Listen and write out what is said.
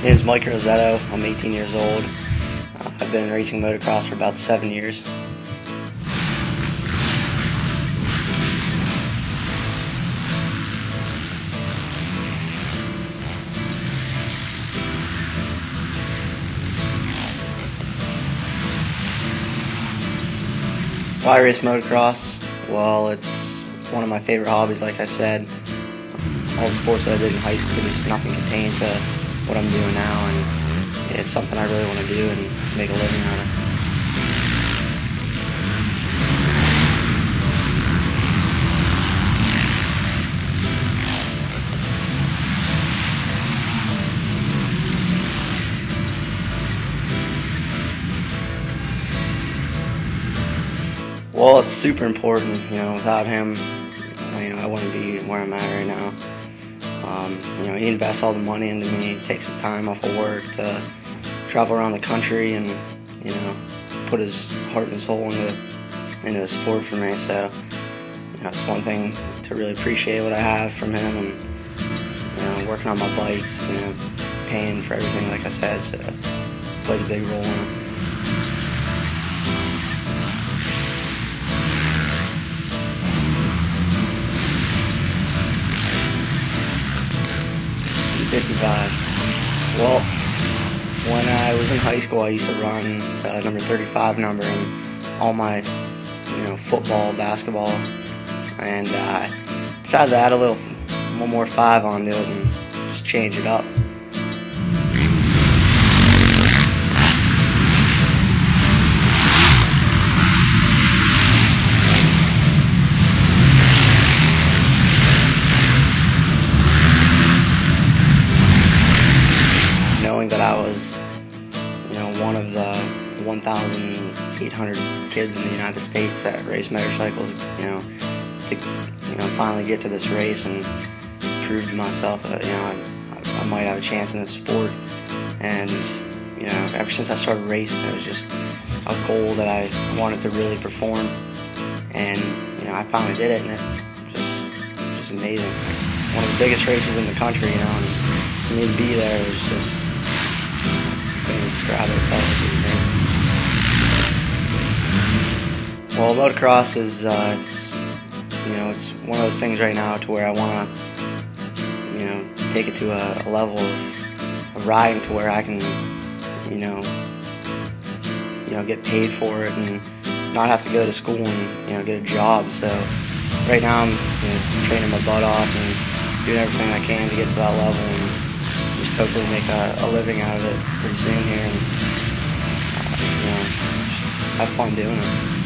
My name is Mike Roseto. I'm 18 years old. I've been racing motocross for about 7 years. Why race motocross? Well, it's one of my favorite hobbies, like I said. All the sports that I did in high school, there's nothing contained to what I'm doing now, and it's something I really want to do and make a living out of. Well, it's super important. Without him, I wouldn't be where I'm at right now. He invests all the money into me, takes his time off of work to travel around the country and, put his heart and soul into the sport for me. So, it's one thing to really appreciate what I have from him, and, working on my bikes, paying for everything, like I said, so it plays a big role in it. Well, when I was in high school, I used to run the number 35 number in all my, football, basketball, and I decided to add one more 5 onto it and just change it up. Knowing that I was, one of the 1,800 kids in the United States that race motorcycles, to finally get to this race and prove to myself that, I might have a chance in this sport. And, ever since I started racing, it was just a goal that I wanted to really perform. And, I finally did it, and it was just amazing. One of the biggest races in the country, and for me to be there was just, describe it. Well, motocross is it's one of those things right now to where I want to take it to a level of riding to where I can get paid for it and not have to go to school and get a job. So right now I'm training my butt off and doing everything I can to get to that level and just hopefully make a living out of it pretty soon here, and just have fun doing it.